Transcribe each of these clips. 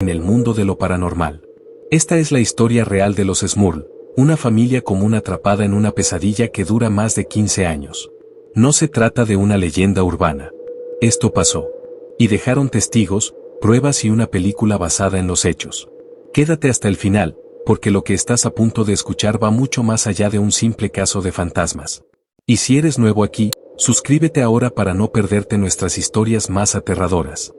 en el mundo de lo paranormal. Esta es la historia real de los Smurl, una familia común atrapada en una pesadilla que dura más de 15 años. No se trata de una leyenda urbana. Esto pasó. Y dejaron testigos, pruebas y una película basada en los hechos. Quédate hasta el final, porque lo que estás a punto de escuchar va mucho más allá de un simple caso de fantasmas. Y si eres nuevo aquí, suscríbete ahora para no perderte nuestras historias más aterradoras.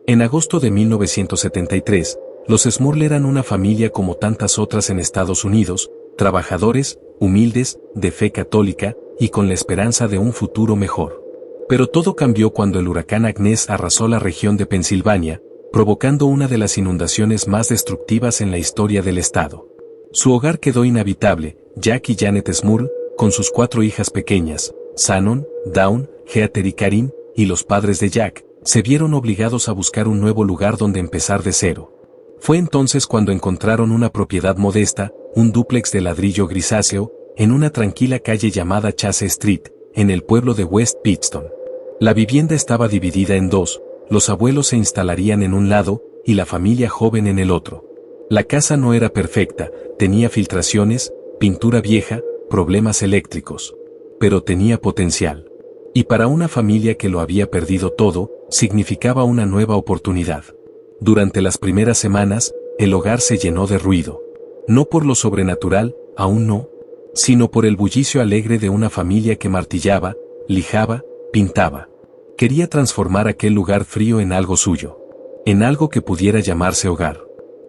En agosto de 1973, los Smurl eran una familia como tantas otras en Estados Unidos, trabajadores, humildes, de fe católica, y con la esperanza de un futuro mejor. Pero todo cambió cuando el huracán Agnes arrasó la región de Pensilvania, provocando una de las inundaciones más destructivas en la historia del estado. Su hogar quedó inhabitable. Jack y Janet Smurl, con sus 4 hijas pequeñas, Shannon, Dawn, Heather y Karin, y los padres de Jack, se vieron obligados a buscar un nuevo lugar donde empezar de cero. Fue entonces cuando encontraron una propiedad modesta, un dúplex de ladrillo grisáceo, en una tranquila calle llamada Chase Street, en el pueblo de West Pittston. La vivienda estaba dividida en dos, los abuelos se instalarían en un lado, y la familia joven en el otro. La casa no era perfecta, tenía filtraciones, pintura vieja, problemas eléctricos. Pero tenía potencial. Y para una familia que lo había perdido todo, significaba una nueva oportunidad. Durante las primeras semanas, el hogar se llenó de ruido. No por lo sobrenatural, aún no, sino por el bullicio alegre de una familia que martillaba, lijaba, pintaba. Quería transformar aquel lugar frío en algo suyo. En algo que pudiera llamarse hogar.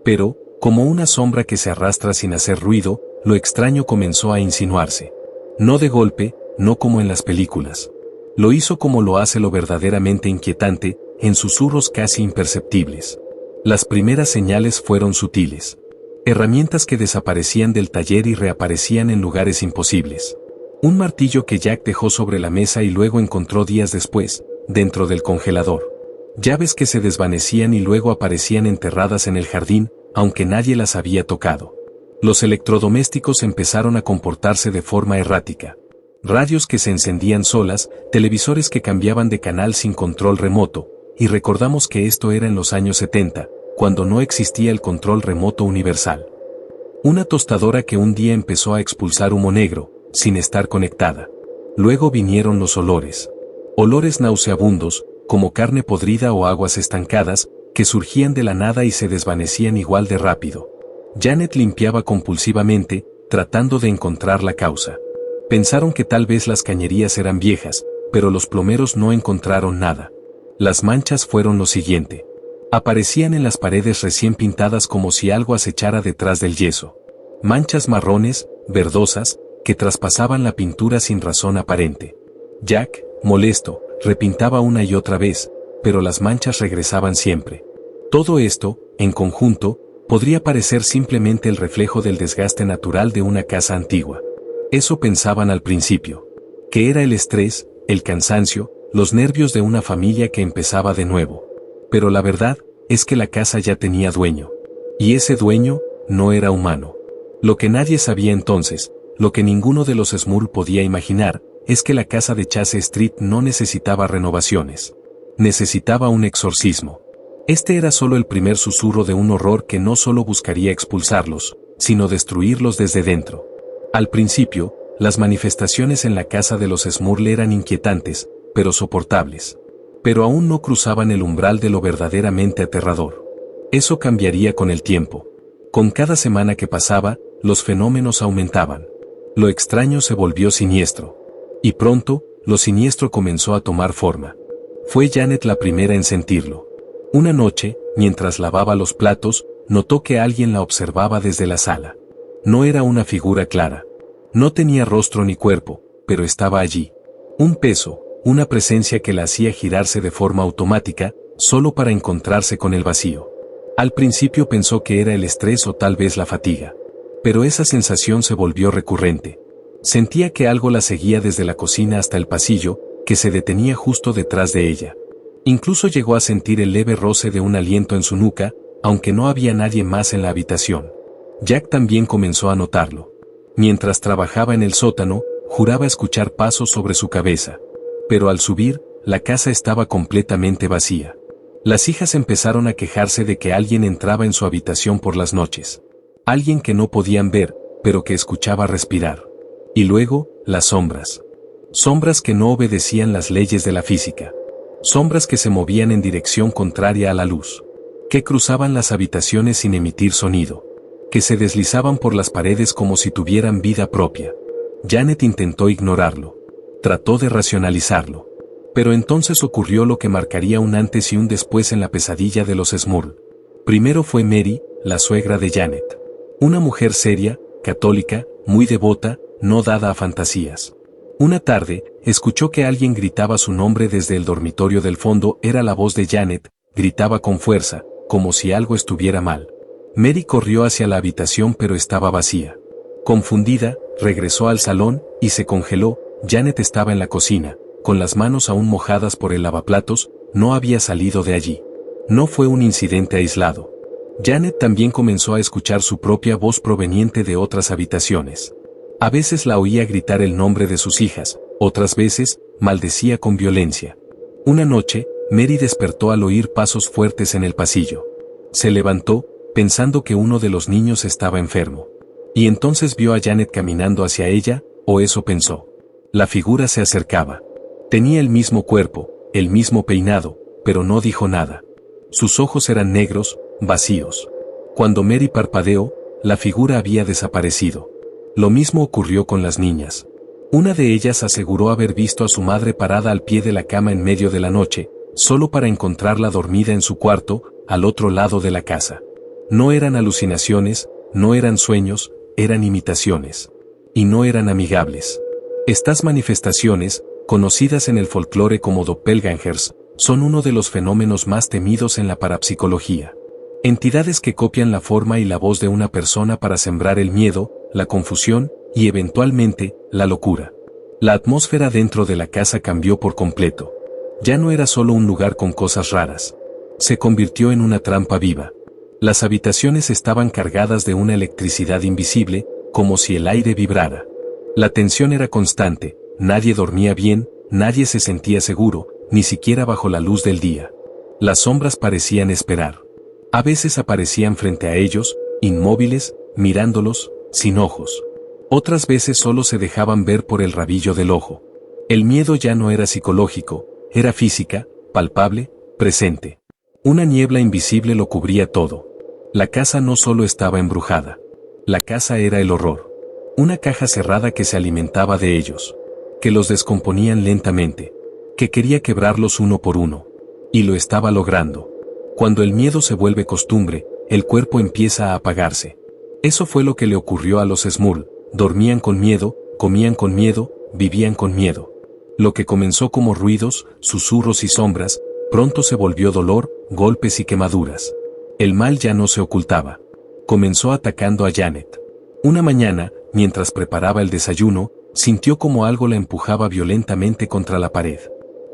Pero, como una sombra que se arrastra sin hacer ruido, lo extraño comenzó a insinuarse. No de golpe, no como en las películas. Lo hizo como lo hace lo verdaderamente inquietante, en susurros casi imperceptibles. Las primeras señales fueron sutiles. Herramientas que desaparecían del taller y reaparecían en lugares imposibles. Un martillo que Jack dejó sobre la mesa y luego encontró días después, dentro del congelador. Llaves que se desvanecían y luego aparecían enterradas en el jardín, aunque nadie las había tocado. Los electrodomésticos empezaron a comportarse de forma errática. Radios que se encendían solas, televisores que cambiaban de canal sin control remoto, y recordamos que esto era en los años 70, cuando no existía el control remoto universal. Una tostadora que un día empezó a expulsar humo negro, sin estar conectada. Luego vinieron los olores. Olores nauseabundos, como carne podrida o aguas estancadas, que surgían de la nada y se desvanecían igual de rápido. Janet limpiaba compulsivamente, tratando de encontrar la causa. Pensaron que tal vez las cañerías eran viejas, pero los plomeros no encontraron nada. Las manchas fueron lo siguiente. Aparecían en las paredes recién pintadas como si algo acechara detrás del yeso. Manchas marrones, verdosas, que traspasaban la pintura sin razón aparente. Jack, molesto, repintaba una y otra vez, pero las manchas regresaban siempre. Todo esto, en conjunto, podría parecer simplemente el reflejo del desgaste natural de una casa antigua. Eso pensaban al principio. Que era el estrés, el cansancio, los nervios de una familia que empezaba de nuevo. Pero la verdad, es que la casa ya tenía dueño. Y ese dueño, no era humano. Lo que nadie sabía entonces, lo que ninguno de los Smurl podía imaginar, es que la casa de Chase Street no necesitaba renovaciones. Necesitaba un exorcismo. Este era solo el primer susurro de un horror que no solo buscaría expulsarlos, sino destruirlos desde dentro. Al principio, las manifestaciones en la casa de los Smurl eran inquietantes, pero soportables. Pero aún no cruzaban el umbral de lo verdaderamente aterrador. Eso cambiaría con el tiempo. Con cada semana que pasaba, los fenómenos aumentaban. Lo extraño se volvió siniestro. Y pronto, lo siniestro comenzó a tomar forma. Fue Janet la primera en sentirlo. Una noche, mientras lavaba los platos, notó que alguien la observaba desde la sala. No era una figura clara. No tenía rostro ni cuerpo, pero estaba allí. Un peso, una presencia que la hacía girarse de forma automática, solo para encontrarse con el vacío. Al principio pensó que era el estrés o tal vez la fatiga. Pero esa sensación se volvió recurrente. Sentía que algo la seguía desde la cocina hasta el pasillo, que se detenía justo detrás de ella. Incluso llegó a sentir el leve roce de un aliento en su nuca, aunque no había nadie más en la habitación. Jack también comenzó a notarlo. Mientras trabajaba en el sótano, juraba escuchar pasos sobre su cabeza. Pero al subir, la casa estaba completamente vacía. Las hijas empezaron a quejarse de que alguien entraba en su habitación por las noches. Alguien que no podían ver, pero que escuchaba respirar. Y luego, las sombras. Sombras que no obedecían las leyes de la física. Sombras que se movían en dirección contraria a la luz. Que cruzaban las habitaciones sin emitir sonido. Que se deslizaban por las paredes como si tuvieran vida propia. Janet intentó ignorarlo. Trató de racionalizarlo. Pero entonces ocurrió lo que marcaría un antes y un después en la pesadilla de los Smurl. Primero fue Mary, la suegra de Janet. Una mujer seria, católica, muy devota, no dada a fantasías. Una tarde, escuchó que alguien gritaba su nombre desde el dormitorio del fondo. Era la voz de Janet, gritaba con fuerza, como si algo estuviera mal. Mary corrió hacia la habitación pero estaba vacía. Confundida, regresó al salón, y se congeló. Janet estaba en la cocina, con las manos aún mojadas por el lavaplatos, no había salido de allí. No fue un incidente aislado. Janet también comenzó a escuchar su propia voz proveniente de otras habitaciones. A veces la oía gritar el nombre de sus hijas, otras veces, maldecía con violencia. Una noche, Mary despertó al oír pasos fuertes en el pasillo. Se levantó, pensando que uno de los niños estaba enfermo. Y entonces vio a Janet caminando hacia ella, o eso pensó. La figura se acercaba. Tenía el mismo cuerpo, el mismo peinado, pero no dijo nada. Sus ojos eran negros, vacíos. Cuando Mary parpadeó, la figura había desaparecido. Lo mismo ocurrió con las niñas. Una de ellas aseguró haber visto a su madre parada al pie de la cama en medio de la noche, solo para encontrarla dormida en su cuarto, al otro lado de la casa. No eran alucinaciones, no eran sueños, eran imitaciones. Y no eran amigables. Estas manifestaciones, conocidas en el folclore como doppelgangers, son uno de los fenómenos más temidos en la parapsicología. Entidades que copian la forma y la voz de una persona para sembrar el miedo, la confusión, y eventualmente, la locura. La atmósfera dentro de la casa cambió por completo. Ya no era solo un lugar con cosas raras. Se convirtió en una trampa viva. Las habitaciones estaban cargadas de una electricidad invisible, como si el aire vibrara. La tensión era constante, nadie dormía bien, nadie se sentía seguro, ni siquiera bajo la luz del día. Las sombras parecían esperar. A veces aparecían frente a ellos, inmóviles, mirándolos, sin ojos. Otras veces solo se dejaban ver por el rabillo del ojo. El miedo ya no era psicológico, era física, palpable, presente. Una niebla invisible lo cubría todo. La casa no solo estaba embrujada. La casa era el horror. Una caja cerrada que se alimentaba de ellos. Que los descomponían lentamente. Que quería quebrarlos uno por uno. Y lo estaba logrando. Cuando el miedo se vuelve costumbre, el cuerpo empieza a apagarse. Eso fue lo que le ocurrió a los Smurl. Dormían con miedo, comían con miedo, vivían con miedo. Lo que comenzó como ruidos, susurros y sombras, pronto se volvió dolor, golpes y quemaduras. El mal ya no se ocultaba. Comenzó atacando a Janet. Una mañana, mientras preparaba el desayuno, sintió como algo la empujaba violentamente contra la pared.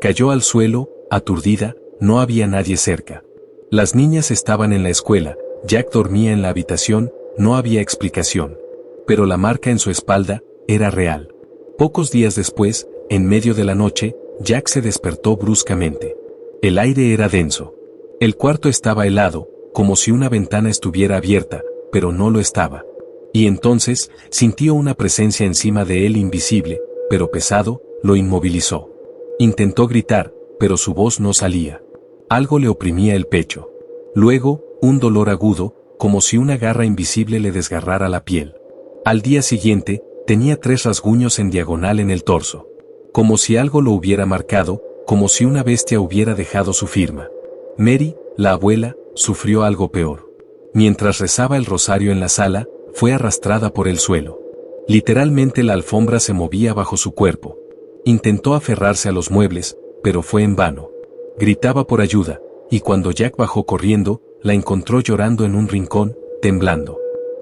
Cayó al suelo, aturdida, no había nadie cerca. Las niñas estaban en la escuela, Jack dormía en la habitación, no había explicación. Pero la marca en su espalda era real. Pocos días después, en medio de la noche, Jack se despertó bruscamente. El aire era denso. El cuarto estaba helado, como si una ventana estuviera abierta, pero no lo estaba. Y entonces, sintió una presencia encima de él invisible, pero pesado, lo inmovilizó. Intentó gritar, pero su voz no salía. Algo le oprimía el pecho. Luego, un dolor agudo, como si una garra invisible le desgarrara la piel. Al día siguiente, tenía 3 rasguños en diagonal en el torso. Como si algo lo hubiera marcado, como si una bestia hubiera dejado su firma. Mary, la abuela, sufrió algo peor. Mientras rezaba el rosario en la sala, fue arrastrada por el suelo. Literalmente la alfombra se movía bajo su cuerpo. Intentó aferrarse a los muebles, pero fue en vano. Gritaba por ayuda, y cuando Jack bajó corriendo, la encontró llorando en un rincón, temblando.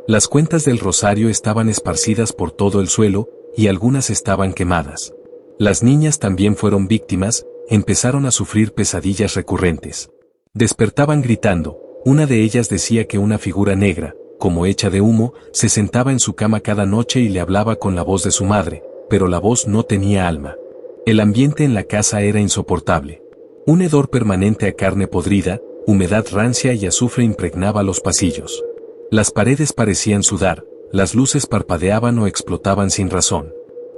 Las cuentas del rosario estaban esparcidas por todo el suelo, y algunas estaban quemadas. Las niñas también fueron víctimas, empezaron a sufrir pesadillas recurrentes. Despertaban gritando, una de ellas decía que una figura negra, como hecha de humo, se sentaba en su cama cada noche y le hablaba con la voz de su madre, pero la voz no tenía alma. El ambiente en la casa era insoportable. Un hedor permanente a carne podrida, humedad rancia y azufre impregnaba los pasillos. Las paredes parecían sudar, las luces parpadeaban o explotaban sin razón.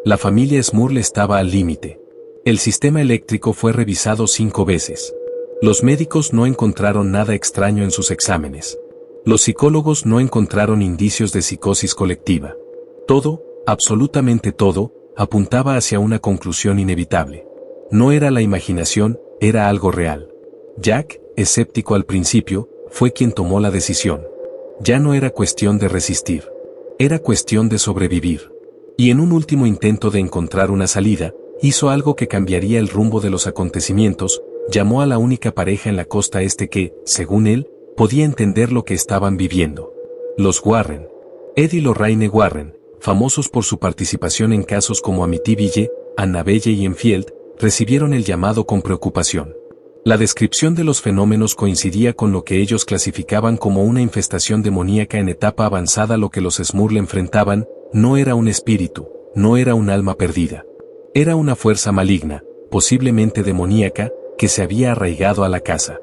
La familia Smurl estaba al límite. El sistema eléctrico fue revisado 5 veces. Los médicos no encontraron nada extraño en sus exámenes. Los psicólogos no encontraron indicios de psicosis colectiva. Todo, absolutamente todo, apuntaba hacia una conclusión inevitable. No era la imaginación, era algo real. Jack, escéptico al principio, fue quien tomó la decisión. Ya no era cuestión de resistir. Era cuestión de sobrevivir. Y en un último intento de encontrar una salida, hizo algo que cambiaría el rumbo de los acontecimientos, llamó a la única pareja en la costa este que, según él, podía entender lo que estaban viviendo. Los Warren. Ed y Lorraine Warren, famosos por su participación en casos como Amityville, Annabelle y Enfield, recibieron el llamado con preocupación. La descripción de los fenómenos coincidía con lo que ellos clasificaban como una infestación demoníaca en etapa avanzada. Lo que los Smurl enfrentaban, no era un espíritu, no era un alma perdida. Era una fuerza maligna, posiblemente demoníaca, que se había arraigado a la casa.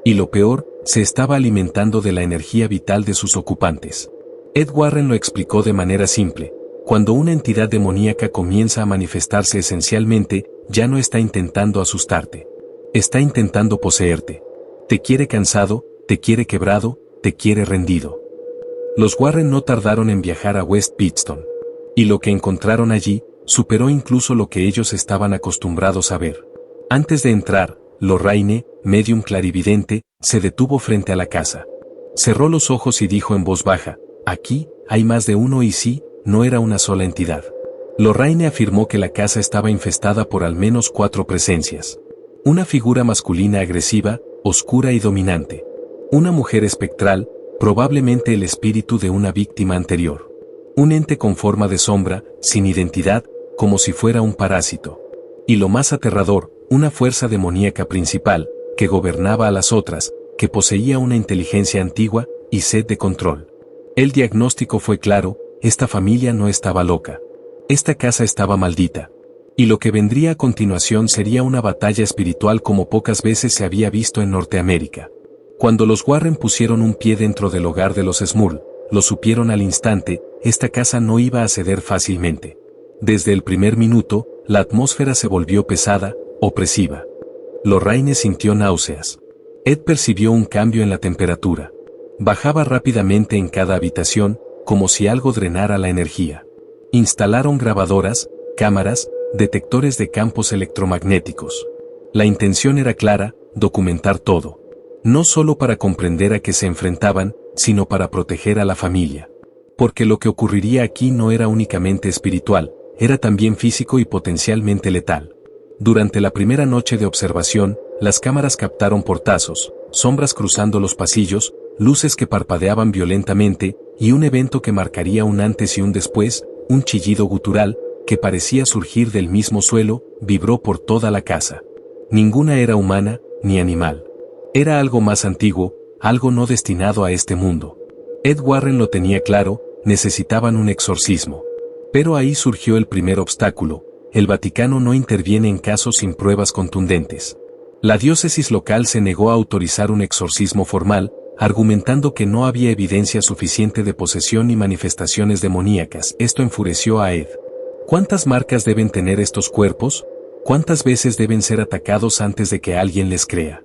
Y lo peor, se estaba alimentando de la energía vital de sus ocupantes. Ed Warren lo explicó de manera simple: cuando una entidad demoníaca comienza a manifestarse esencialmente, ya no está intentando asustarte. Está intentando poseerte. Te quiere cansado, te quiere quebrado, te quiere rendido. Los Warren no tardaron en viajar a West Pittston. Y lo que encontraron allí, superó incluso lo que ellos estaban acostumbrados a ver. Antes de entrar, Lorraine, medium clarividente, se detuvo frente a la casa. Cerró los ojos y dijo en voz baja: aquí, hay más de uno y sí, no era una sola entidad. Lorraine afirmó que la casa estaba infestada por al menos 4 presencias. Una figura masculina agresiva, oscura y dominante. Una mujer espectral, probablemente el espíritu de una víctima anterior. Un ente con forma de sombra, sin identidad, como si fuera un parásito. Y lo más aterrador, una fuerza demoníaca principal, que gobernaba a las otras, que poseía una inteligencia antigua y sed de control. El diagnóstico fue claro: esta familia no estaba loca. Esta casa estaba maldita. Y lo que vendría a continuación sería una batalla espiritual como pocas veces se había visto en Norteamérica. Cuando los Warren pusieron un pie dentro del hogar de los Smurl, lo supieron al instante: esta casa no iba a ceder fácilmente. Desde el primer minuto, la atmósfera se volvió pesada, opresiva. Lorraine sintió náuseas. Ed percibió un cambio en la temperatura. Bajaba rápidamente en cada habitación, como si algo drenara la energía. Instalaron grabadoras, cámaras, detectores de campos electromagnéticos. La intención era clara: documentar todo. No solo para comprender a qué se enfrentaban, sino para proteger a la familia. Porque lo que ocurriría aquí no era únicamente espiritual, era también físico y potencialmente letal. Durante la primera noche de observación, las cámaras captaron portazos, sombras cruzando los pasillos, luces que parpadeaban violentamente, y un evento que marcaría un antes y un después: un chillido gutural, que parecía surgir del mismo suelo, vibró por toda la casa. Ninguna era humana, ni animal. Era algo más antiguo, algo no destinado a este mundo. Ed Warren lo tenía claro: necesitaban un exorcismo. Pero ahí surgió el primer obstáculo: el Vaticano no interviene en casos sin pruebas contundentes. La diócesis local se negó a autorizar un exorcismo formal, argumentando que no había evidencia suficiente de posesión y manifestaciones demoníacas. Esto enfureció a Ed. ¿Cuántas marcas deben tener estos cuerpos? ¿Cuántas veces deben ser atacados antes de que alguien les crea?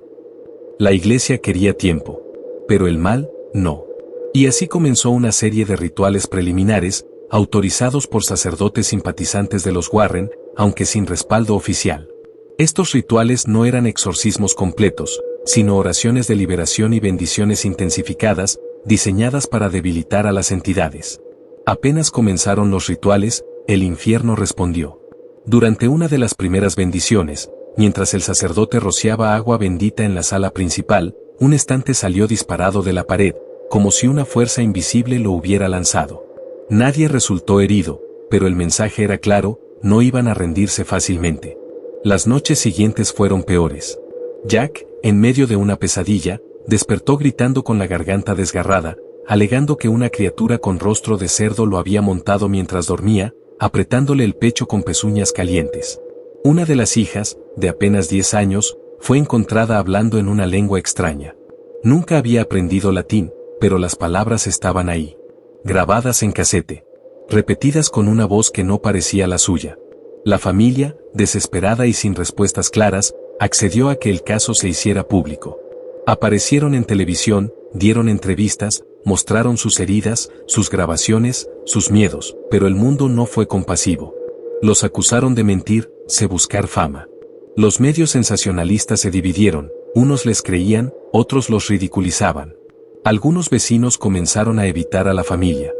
La iglesia quería tiempo. Pero el mal, no. Y así comenzó una serie de rituales preliminares, autorizados por sacerdotes simpatizantes de los Warren, aunque sin respaldo oficial. Estos rituales no eran exorcismos completos, sino oraciones de liberación y bendiciones intensificadas, diseñadas para debilitar a las entidades. Apenas comenzaron los rituales, el infierno respondió. Durante una de las primeras bendiciones, mientras el sacerdote rociaba agua bendita en la sala principal, un estante salió disparado de la pared, como si una fuerza invisible lo hubiera lanzado. Nadie resultó herido, pero el mensaje era claro: no iban a rendirse fácilmente. Las noches siguientes fueron peores. Jack, en medio de una pesadilla, despertó gritando con la garganta desgarrada, alegando que una criatura con rostro de cerdo lo había montado mientras dormía, apretándole el pecho con pezuñas calientes. Una de las hijas, de apenas 10 años, Fue encontrada hablando en una lengua extraña. Nunca había aprendido latín, pero las palabras estaban ahí, grabadas en casete, repetidas con una voz que no parecía la suya. La familia, desesperada y sin respuestas claras, accedió a que el caso se hiciera público. Aparecieron en televisión, dieron entrevistas, mostraron sus heridas, sus grabaciones, sus miedos, pero el mundo no fue compasivo. Los acusaron de mentir, de buscar fama. Los medios sensacionalistas se dividieron, unos les creían, otros los ridiculizaban. Algunos vecinos comenzaron a evitar a la familia.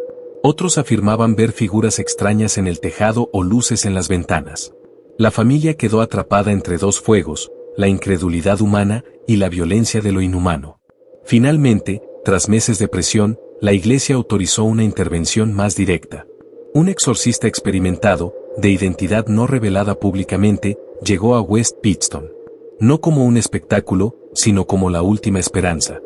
Otros afirmaban ver figuras extrañas en el tejado o luces en las ventanas. La familia quedó atrapada entre dos fuegos, la incredulidad humana y la violencia de lo inhumano. Finalmente, tras meses de presión, la iglesia autorizó una intervención más directa. Un exorcista experimentado, de identidad no revelada públicamente, llegó a West Pittston. No como un espectáculo, sino como la última esperanza.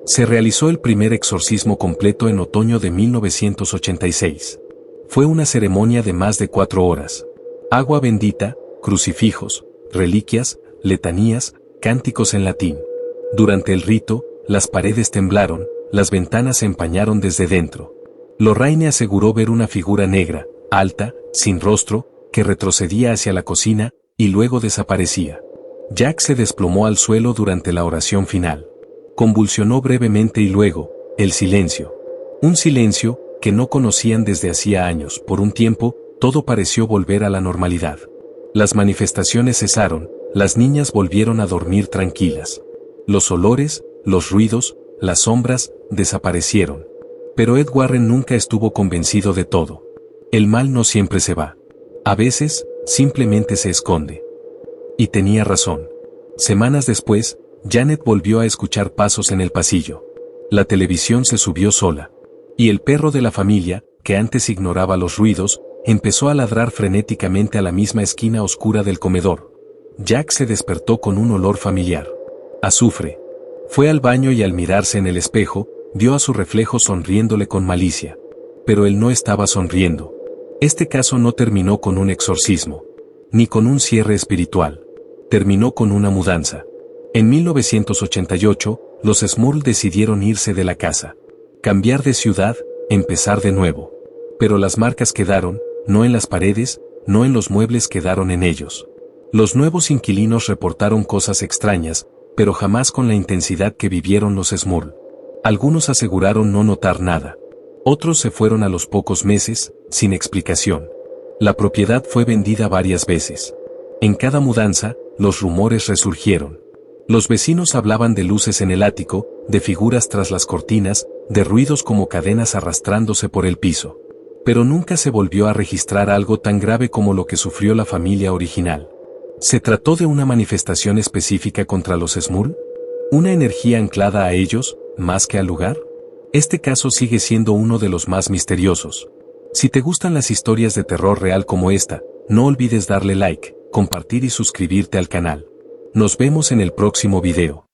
Se realizó el primer exorcismo completo en otoño de 1986. Fue una ceremonia de más de 4 horas. Agua bendita, crucifijos, reliquias, letanías, cánticos en latín. Durante el rito, las paredes temblaron, las ventanas se empañaron desde dentro. Lorraine aseguró ver una figura negra, alta, sin rostro, que retrocedía hacia la cocina, y luego desaparecía. Jack se desplomó al suelo durante la oración final. Convulsionó brevemente y luego, el silencio. Un silencio, que no conocían desde hacía años. Por un tiempo, todo pareció volver a la normalidad. Las manifestaciones cesaron, las niñas volvieron a dormir tranquilas. Los olores, los ruidos, las sombras, desaparecieron. Pero Ed Warren nunca estuvo convencido de todo. El mal no siempre se va. A veces, simplemente se esconde. Y tenía razón. Semanas después, Janet volvió a escuchar pasos en el pasillo. La televisión se subió sola. Y el perro de la familia, que antes ignoraba los ruidos, empezó a ladrar frenéticamente a la misma esquina oscura del comedor. Jack se despertó con un olor familiar. Azufre. Fue al baño y al mirarse en el espejo, vio a su reflejo sonriéndole con malicia. Pero él no estaba sonriendo. Este caso no terminó con un exorcismo, ni con un cierre espiritual. Terminó con una mudanza. En 1988, los Smurl decidieron irse de la casa. Cambiar de ciudad, empezar de nuevo. Pero las marcas quedaron, no en las paredes, no en los muebles, quedaron en ellos. Los nuevos inquilinos reportaron cosas extrañas, pero jamás con la intensidad que vivieron los Smurl. Algunos aseguraron no notar nada. Otros se fueron a los pocos meses, sin explicación. La propiedad fue vendida varias veces. En cada mudanza, los rumores resurgieron. Los vecinos hablaban de luces en el ático, de figuras tras las cortinas, de ruidos como cadenas arrastrándose por el piso. Pero nunca se volvió a registrar algo tan grave como lo que sufrió la familia original. ¿Se trató de una manifestación específica contra los Smurl? ¿Una energía anclada a ellos, más que al lugar? Este caso sigue siendo uno de los más misteriosos. Si te gustan las historias de terror real como esta, no olvides darle like, compartir y suscribirte al canal. Nos vemos en el próximo video.